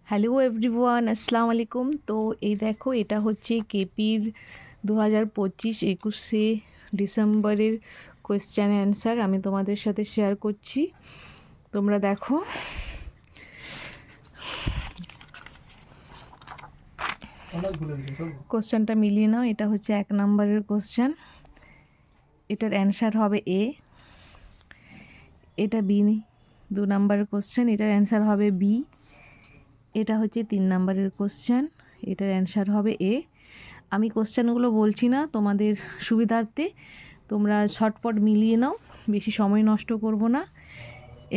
Hello everyone, আসসালামু আলাইকুম। তো এই দেখো, এটা হচ্ছে কেপির 2025-21 ডিসেম্বরের কোয়েশ্চেন অ্যান্সার আমি তোমাদের সাথে শেয়ার করছি। তোমরা দেখো, কোশ্চেনটা মিলিয়ে নাও। এটা হচ্ছে 1 নম্বরের কোশ্চেন, এটার অ্যান্সার হবে এ। এটা বি 2 নম্বরের কোশ্চেন, এটার অ্যান্সার হবে বি। এটা হচ্ছে 3 নম্বরের কোশ্চেন, এটার অ্যান্সার হবে এ। আমি কোশ্চেনগুলো বলছি না, তোমাদের সুবিধার্থে তোমরা ঝটপট মিলিয়ে নাও, বেশি সময় নষ্ট করব না।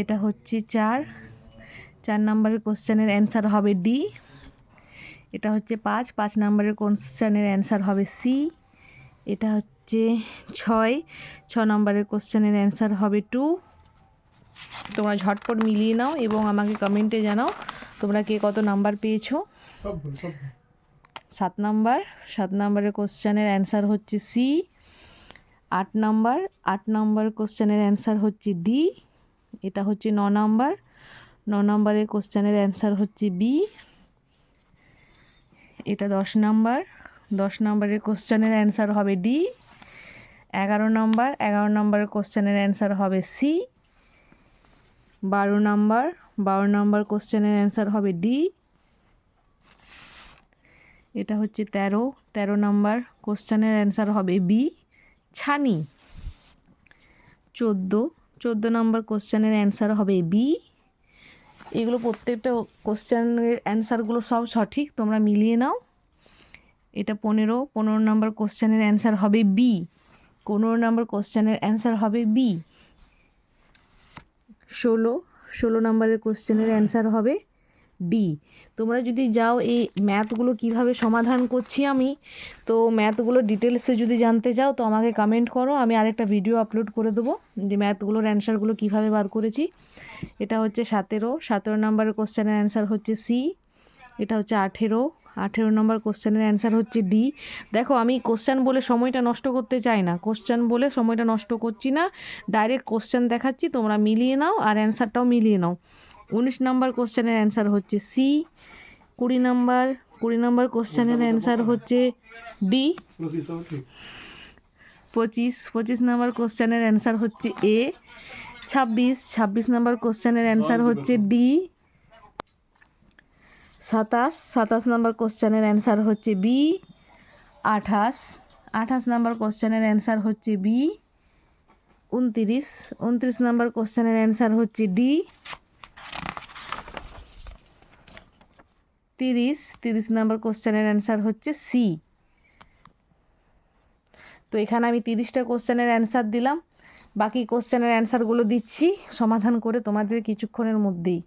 এটা হচ্ছে 4 নম্বরের কোশ্চেনের অ্যান্সার হবে ডি। এটা হচ্ছে 5 নম্বরের কোশ্চেনের অ্যান্সার হবে সি। এটা হচ্ছে 6 নম্বরের কোশ্চেনের অ্যান্সার হবে 2। তোমরা ঝটপট মিলিয়ে নাও এবং আমাকে কমেন্টে জানাও তোমরা কে কত নাম্বার পেয়েছো। 7 নম্বরের কোশ্চেনের অ্যান্সার হচ্ছে সি। 8 নম্বর কোশ্চেনের অ্যান্সার হচ্ছে ডি। এটা হচ্ছে 9 নম্বরের কোশ্চেনের অ্যান্সার হচ্ছে বি। এটা 10 নম্বরের কোশ্চেনের অ্যান্সার হবে ডি। 11 নম্বরের কোশ্চেনের অ্যান্সার হবে সি। 12 নম্বর কোশ্চেনের অ্যান্সার হবে ডি। এটা হচ্ছে 13 নম্বর কোশ্চেনের অ্যান্সার হবে বি, ছানি। 14 নম্বর কোশ্চেনের অ্যান্সার হবে বি। এগুলো প্রত্যেকটা কোশ্চেনের অ্যান্সারগুলো সব সঠিক, তোমরা মিলিয়ে নাও। এটা 15 নম্বর কোশ্চেনের অ্যান্সার হবে বি। 15 নম্বর কোশ্চেনের অ্যান্সার হবে বি। 16 নম্বরের কোশ্চেনের অ্যান্সার হবে ডি। তোমরা যদি যাও এই ম্যাথগুলো কিভাবে সমাধান করছি আমি, তো ম্যাথগুলো ডিটেলসে যদি জানতে চাও তো আমাকে কমেন্ট করো, আমি আরেকটা ভিডিও আপলোড করে দেবো যে ম্যাথগুলোর অ্যান্সারগুলো কিভাবে বার করেছি। এটা হচ্ছে 17 নম্বরের কোশ্চেনের অ্যান্সার হচ্ছে সি। এটা হচ্ছে 18 নম্বর কোশ্চেনের অ্যান্সার হচ্ছে ডি। দেখো, আমি কোশ্চেন বলে সময়টা নষ্ট করতে চাই না, কোশ্চেন বলে সময়টা নষ্ট করছি না, ডাইরেক্ট কোশ্চেন দেখাচ্ছি, তোমরা মিলিয়ে নাও আর অ্যান্সারটাও মিলিয়ে নাও। 19 নম্বর কোশ্চেনের অ্যান্সার হচ্ছে সি। 20 নম্বর কোশ্চেনের অ্যান্সার হচ্ছে ডি। 25 নম্বর কোশ্চেনের অ্যান্সার হচ্ছে এ। 26 নম্বর কোশ্চেনের অ্যান্সার হচ্ছে ডি। 27 নম্বর কোশ্চেনের অ্যান্সার হচ্ছে বি। 28 নম্বর কোশ্চেনের অ্যান্সার হচ্ছে বি। 29 নম্বর কোশ্চেনের অ্যান্সার হচ্ছে ডি। 30 নম্বর কোশ্চেনের অ্যান্সার হচ্ছে সি। তো এখানে আমি 30টা কোশ্চেনের অ্যান্সার দিলাম, বাকি কোশ্চেনের অ্যান্সারগুলো দিচ্ছি সমাধান করে তোমাদের কিছুক্ষণের মধ্যেই।